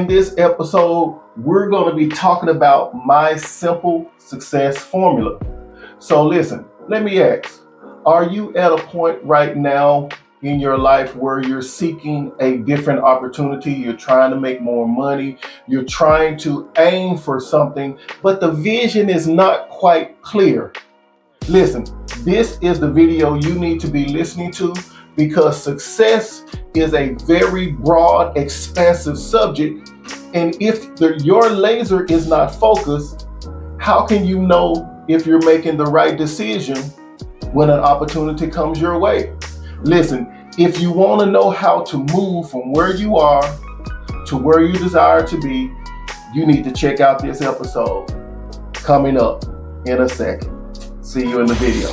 In this episode, we're going to be talking about my simple success formula. So, listen, let me ask, are you at a point right now in your life where you're seeking a different opportunity? You're trying to make more money, you're trying to aim for something, but the vision is not quite clear. Listen, this is the video you need to be listening to because success is a very broad, expansive subject. And if your laser is not focused, how can you know if you're making the right decision when an opportunity comes your way? Listen, if you want to know how to move from where you are to where you desire to be, you need to check out this episode coming up in a second. See you in the video.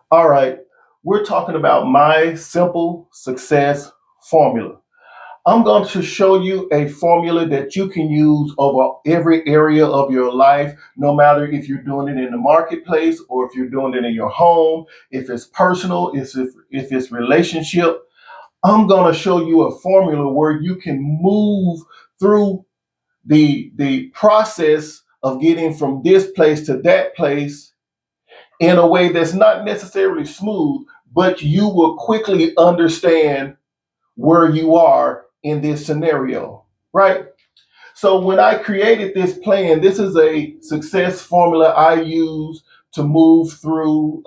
All right, we're talking about my simple success formula. I'm going to show you a formula that you can use over every area of your life, no matter if you're doing it in the marketplace or if you're doing it in your home, if it's personal, if it's relationship. I'm going to show you a formula where you can move through the process of getting from this place to that place in a way that's not necessarily smooth, but you will quickly understand where you are in this scenario, right? So when I created this plan, this is a success formula I use to move through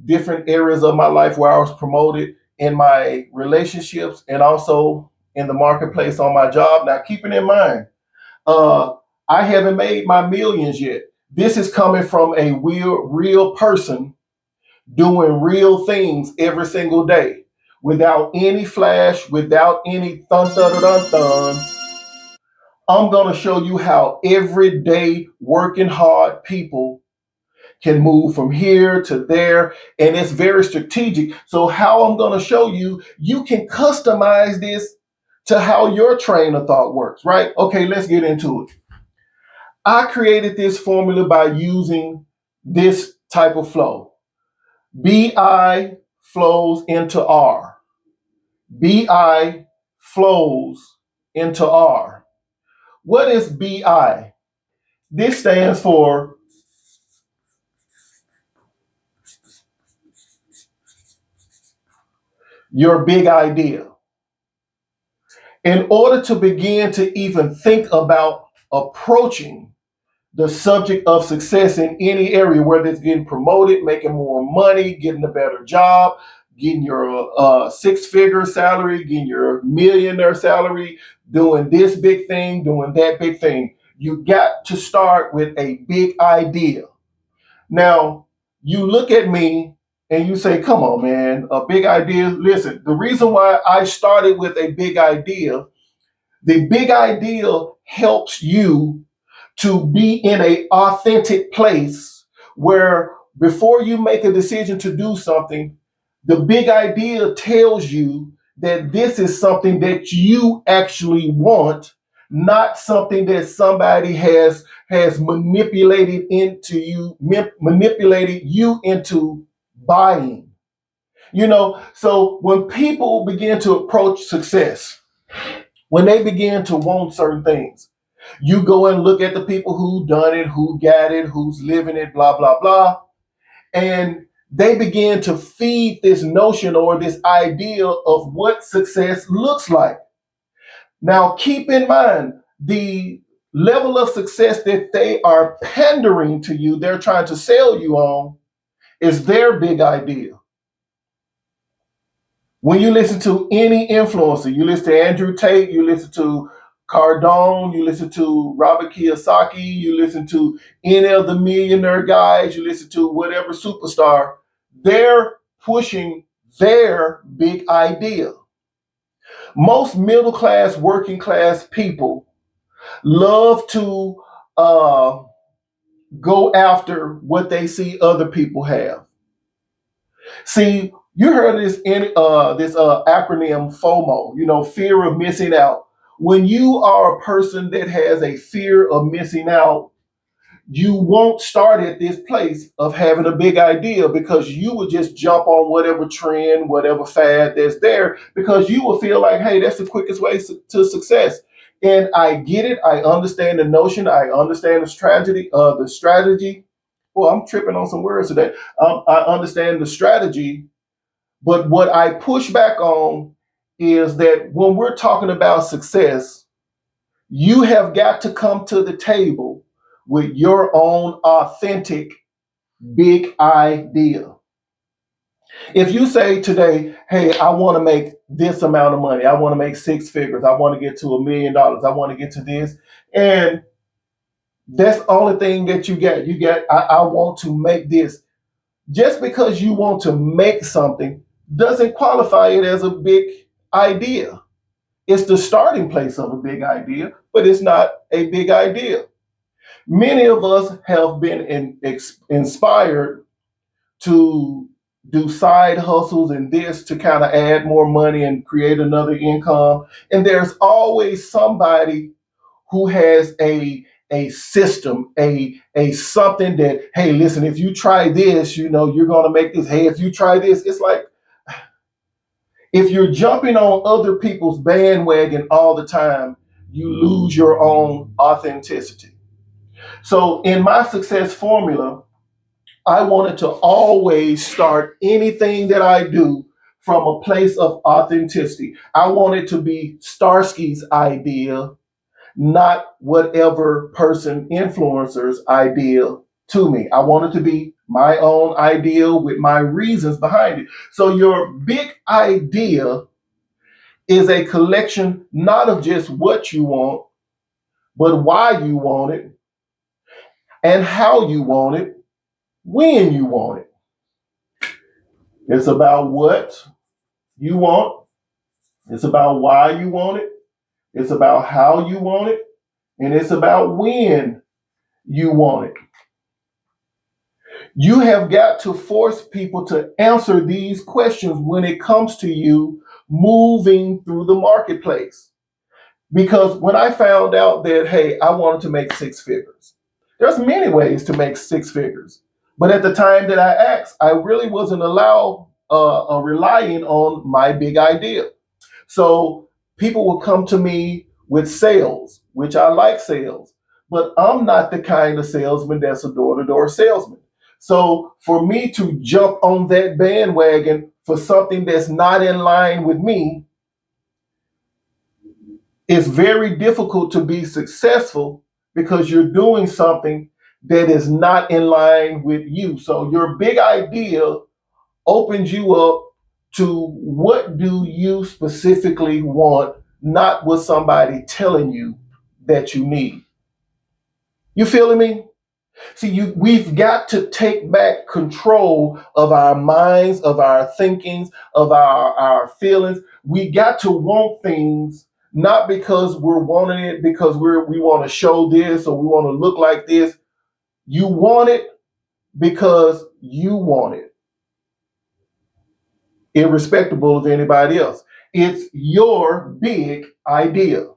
different areas of my life where I was promoted in my relationships and also in the marketplace on my job. Now, keeping in mind, uh, I haven't made my millions yet. This is coming from a real person doing real things every single day without any flash, without any thun dun dun dun. I'm going to show you how everyday working hard people can move from here to there, and it's very strategic. So, how I'm going to show you, you can customize this to how your train of thought works, right? Okay, let's get into it. I created this formula by using this type of flow. BI flows into R. BI flows into R. What is BI? This stands for your big idea. In order to begin to even think about approaching the subject of success in any area, whether it's getting promoted, making more money, getting a better job, getting your six-figure salary, getting your millionaire salary, doing this big thing, doing that big thing, you got to start with a big idea. Now, you look at me and you say, come on, man, a big idea. Listen, the reason why I started with a big idea, the big idea helps you to be in a authentic place where before you make a decision to do something, the big idea tells you that this is something that you actually want, not something that somebody has manipulated you into buying. So when people begin to approach success, when they begin to want certain things, you go and look at the people who done it, who got it, who's living it, blah, blah, blah. And they begin to feed this notion or this idea of what success looks like. Now, keep in mind the level of success that they are pandering to you, they're trying to sell you on, is their big idea. When you listen to any influencer, you listen to Andrew Tate, you listen to Cardone, you listen to Robert Kiyosaki, you listen to any of the millionaire guys, you listen to whatever superstar, they're pushing their big idea. Most middle class, working class people love to go after what they see other people have. See, you heard this acronym FOMO, fear of missing out. When you are a person that has a fear of missing out, you won't start at this place of having a big idea because you would just jump on whatever trend, whatever fad that's there, because you will feel like, hey, that's the quickest way to success. And I get it. I understand the notion. I understand the strategy. Well, I'm tripping on some words today. I understand the strategy, but what I push back on is that when we're talking about success, you have got to come to the table with your own authentic big idea. If you say today, hey, I want to make this amount of money, I want to make six figures, I want to get to $1 million, I want to get to this, and that's the only thing that you get. I want to make this. Just because you want to make something doesn't qualify it as a big idea. It's the starting place of a big idea, but it's not a big idea. Many of us have been inspired to do side hustles and this to kind of add more money and create another income. And there's always somebody who has a system, a something that, hey, listen, if you try this, you're gonna make this. Hey, if you try this, it's like if you're jumping on other people's bandwagon all the time, you lose your own authenticity. So in my success formula, I wanted to always start anything that I do from a place of authenticity. I wanted to be Starsky's idea, not whatever person influencer's idea to me. I wanted to be my own idea with my reasons behind it. So your big idea is a collection not of just what you want, but why you want it and how you want it, when you want it. It's about what you want. It's about why you want it. It's about how you want it. And it's about when you want it. You have got to force people to answer these questions when it comes to you moving through the marketplace. Because when I found out that, hey, I wanted to make six figures, there's many ways to make six figures. But at the time that I asked, I really wasn't relying on my big idea. So people will come to me with sales, which I like sales, but I'm not the kind of salesman that's a door-to-door salesman. So for me to jump on that bandwagon for something that's not in line with me, it's very difficult to be successful because you're doing something that is not in line with you. So your big idea opens you up to what do you specifically want, not what somebody telling you that you need. You feeling me? See, we've got to take back control of our minds, of our thinkings, of our feelings. We got to want things not because we're wanting it because we want to show this or we want to look like this. You want it because you want it, irrespective of anybody else. It's your big idea.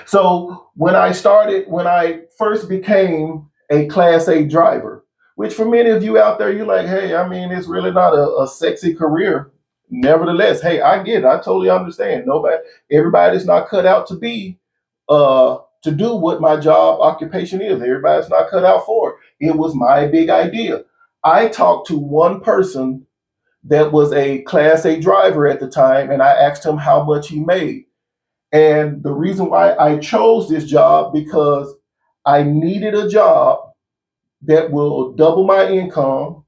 So when I first became a Class A driver, which for many of you out there, you're like, hey, I mean, it's really not a sexy career. Nevertheless, hey, I get it. I totally understand. Everybody's not cut out to do what my job occupation is. Everybody's not cut out for it. It was my big idea. I talked to one person that was a Class A driver at the time, and I asked him how much he made. And the reason why I chose this job because I needed a job that will double my income.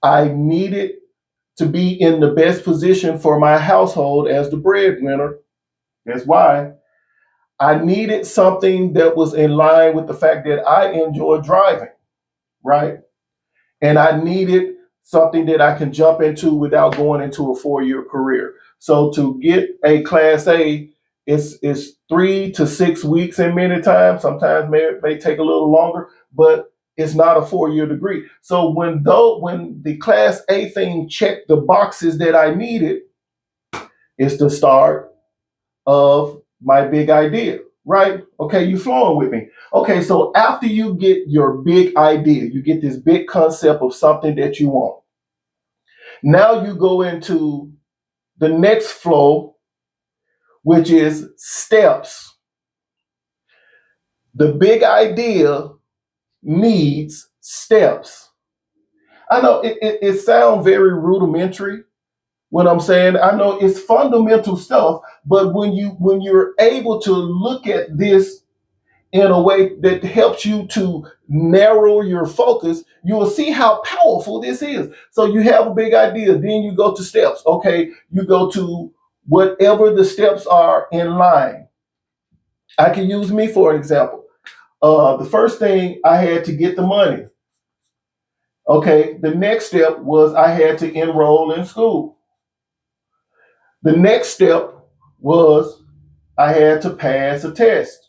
I needed to be in the best position for my household as the breadwinner. That's why I needed something that was in line with the fact that I enjoy driving, right? And I needed something that I can jump into without going into a 4-year career. So to get a Class A, it's 3 to 6 weeks in many times. Sometimes may take a little longer, but it's not a 4-year degree. So when the Class A thing checked the boxes that I needed, it's the start of my big idea. right? Okay, you flowing with me. Okay, so after you get your big idea, you get this big concept of something that you want. Now you go into the next flow, which is steps. The big idea needs steps. I know it sounds very rudimentary when I'm saying I know it's fundamental stuff, but when you're able to look at this in a way that helps you to narrow your focus, you will see how powerful this is. So you have a big idea, then you go to steps. Okay, you go to whatever the steps are in line. I can use me for an example. The first thing I had to get the money. Okay, the next step was I had to enroll in school. The next step was I had to pass a test.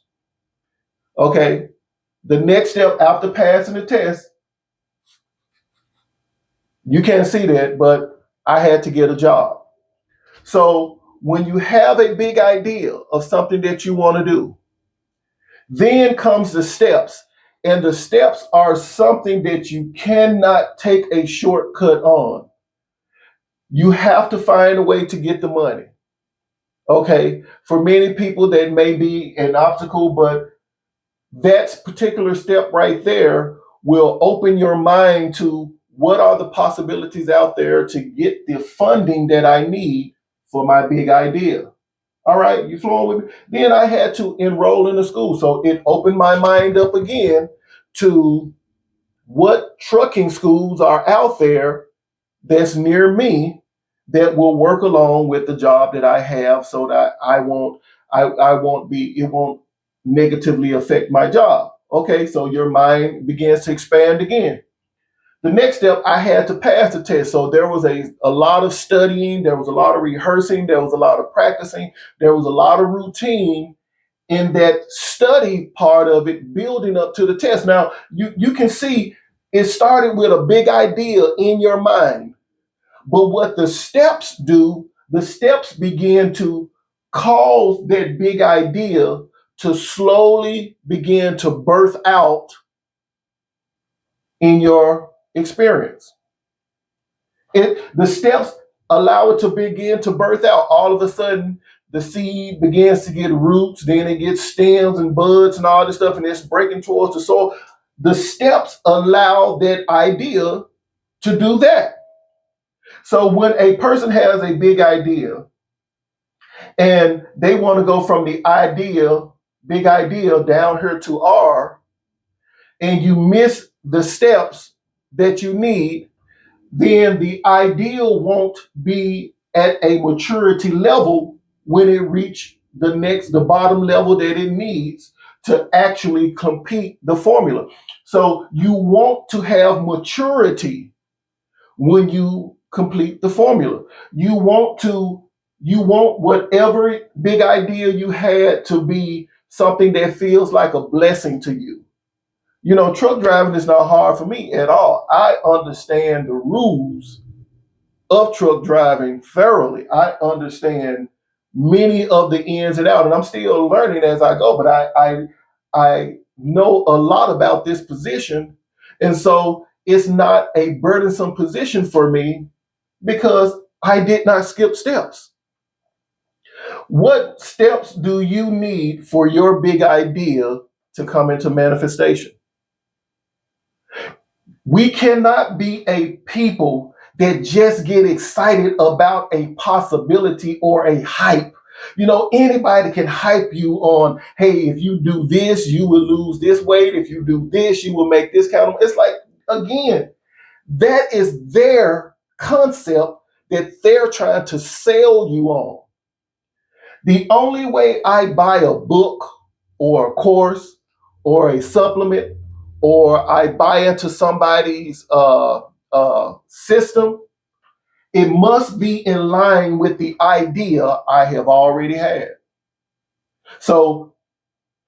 Okay, the next step after passing the test, you can't see that, but I had to get a job. So when you have a big idea of something that you want to do, then comes the steps. And the steps are something that you cannot take a shortcut on. You have to find a way to get the money. Okay, for many people that may be an obstacle, but that particular step right there will open your mind to what are the possibilities out there to get the funding that I need for my big idea. All right, you flowing with me? Then I had to enroll in the school. So it opened my mind up again to what trucking schools are out there that's near me that will work along with the job that I have so that I won't be it won't negatively affect my job. Okay, so your mind begins to expand again. The next step, I had to pass the test. So there was a lot of studying, there was a lot of rehearsing, there was a lot of practicing, there was a lot of routine in that study part of it building up to the test. Now, you can see it started with a big idea in your mind. But what the steps do, the steps begin to cause that big idea to slowly begin to birth out in your experience. The steps allow it to begin to birth out. All of a sudden, the seed begins to get roots, then it gets stems and buds and all this stuff, and it's breaking towards the soil. The steps allow that idea to do that. So when a person has a big idea and they want to go from the big idea down here to R, and you miss the steps that you need, then the ideal won't be at a maturity level when it reach the bottom level that it needs to actually complete the formula. So you want to have maturity when you complete the formula. You want whatever big idea you had to be something that feels like a blessing to you. You know, truck driving is not hard for me at all. I understand the rules of truck driving thoroughly. I understand many of the ins and outs, and I'm still learning as I go. But I know a lot about this position, and so it's not a burdensome position for me because I did not skip steps. What steps do you need for your big idea to come into manifestation? We cannot be a people that just get excited about a possibility or a hype. You know, anybody can hype you on, hey, if you do this, you will lose this weight. If you do this, you will make this kind of. It's like, again, that is their concept that they're trying to sell you on. The only way I buy a book or a course or a supplement or I buy into somebody's system, it must be in line with the idea I have already had. So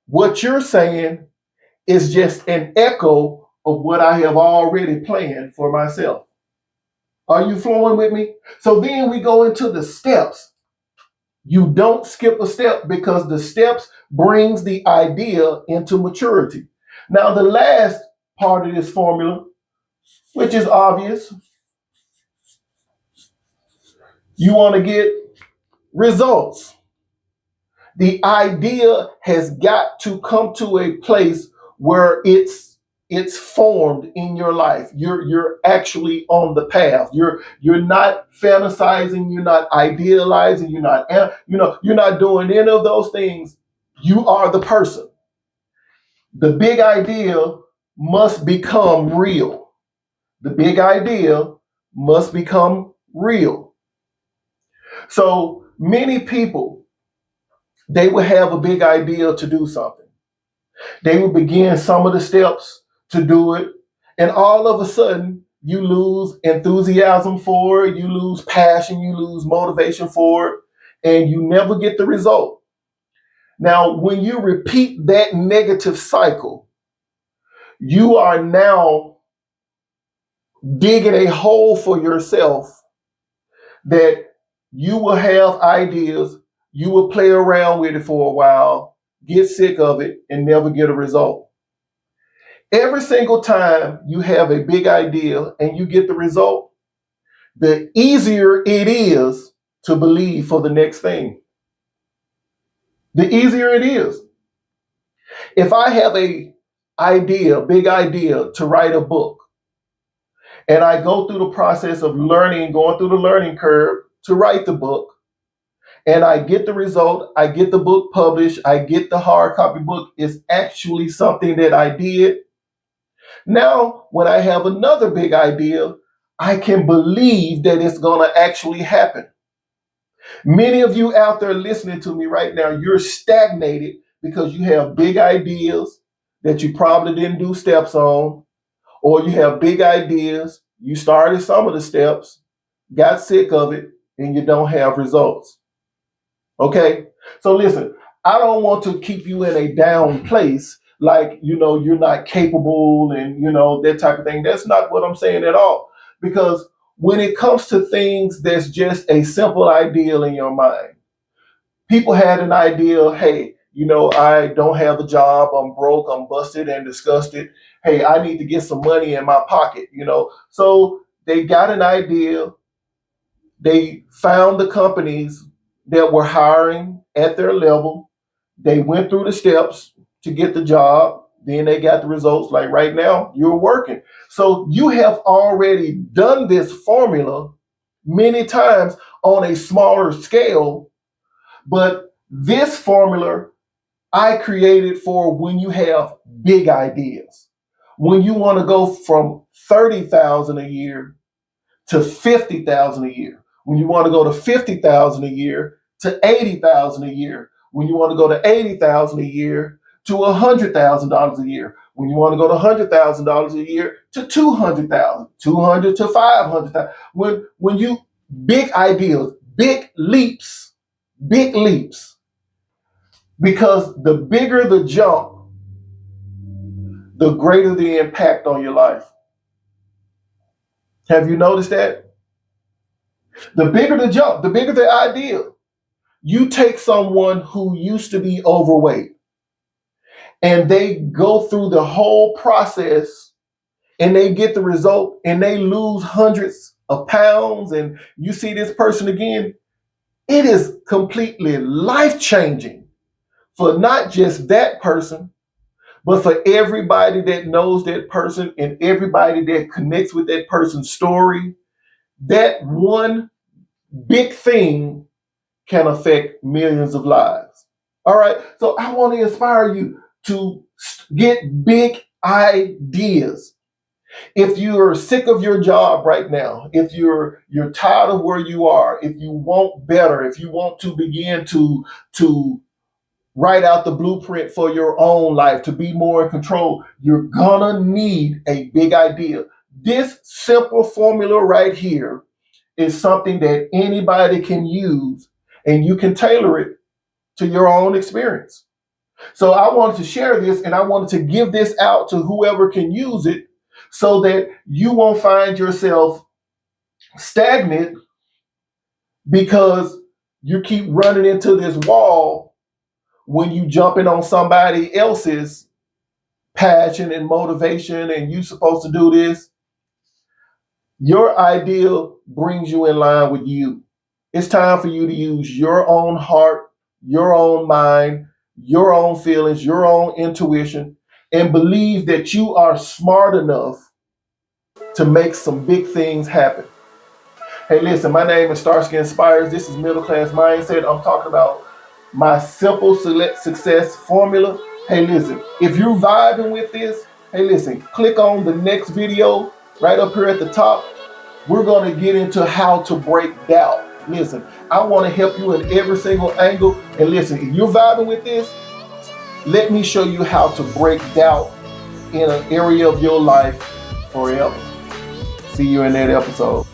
what you're saying is just an echo of what I have already planned for myself. Are you flowing with me? So then we go into the steps. You don't skip a step because the steps brings the idea into maturity. Now, the last part of this formula, which is obvious, you want to get results. The idea has got to come to a place where it's formed in your life. You're actually on the path. You're not fantasizing, you're not idealizing, you're not doing any of those things. You are the person. The big idea must become real. The big idea must become real. So many people, they will have a big idea to do something. They will begin some of the steps to do it. And all of a sudden, you lose enthusiasm for it, you lose passion, you lose motivation for it, and you never get the result. Now, when you repeat that negative cycle, you are now digging a hole for yourself that you will have ideas, you will play around with it for a while, get sick of it, and never get a result. Every single time you have a big idea and you get the result, the easier it is to believe for the next thing. The easier it is. If I have big idea to write a book, and I go through the process of learning, going through the learning curve to write the book, and I get the result, I get the book published, I get the hard copy book, it's actually something that I did. Now, when I have another big idea, I can believe that it's going to actually happen. Many of you out there listening to me right now, you're stagnated because you have big ideas that you probably didn't do steps on, or you have big ideas, you started some of the steps, got sick of it, and you don't have results. Okay? So listen, I don't want to keep you in a down place like, you're not capable and, that type of thing. That's not what I'm saying at all. Because when it comes to things that's just a simple ideal in your mind, people had an idea, hey, I don't have a job, I'm broke, I'm busted and disgusted. Hey, I need to get some money in my pocket, So they got an idea, they found the companies that were hiring at their level. They went through the steps to get the job. Then they got the results. Like right now, you're working. So you have already done this formula many times on a smaller scale. But this formula I created for when you have big ideas. When you want to go from 30,000 a year to 50,000 a year. When you want to go to 50,000 a year to 80,000 a year. When you want to go to 80,000 a year to $100,000 a year. When you want to go to $100,000 a year to 200,000, 200 to 500,000. When you big ideas, big leaps, because the bigger the jump, the greater the impact on your life. Have you noticed that? The bigger the jump, the bigger the idea. You take someone who used to be overweight and they go through the whole process and they get the result and they lose hundreds of pounds, and you see this person again, it is completely life-changing for not just that person, but for everybody that knows that person and everybody that connects with that person's story. That one big thing can affect millions of lives. All right. So I want to inspire you to get big ideas. If you're sick of your job right now, if you're tired of where you are, if you want better, if you want to begin to write out the blueprint for your own life to be more in control, you're gonna need a big idea. This simple formula right here is something that anybody can use, and you can tailor it to your own experience. So I wanted to share this, and I wanted to give this out to whoever can use it so that you won't find yourself stagnant because you keep running into this wall when you jumping on somebody else's passion and motivation and you supposed to do this. Your ideal brings you in line with you. It's time for you to use your own heart, your own mind, your own feelings, your own intuition, and believe that you are smart enough to make some big things happen. Hey, listen, my name is Starskyinspires. This is Middle Class Mindset. I'm talking about my simple success formula. Hey, listen, if you're vibing with this, hey, listen, click on the next video right up here at the top. We're going to get into how to break doubt. Listen, I want to help you in every single angle. And listen, if you're vibing with this, let me show you how to break doubt in an area of your life forever. See you in that episode.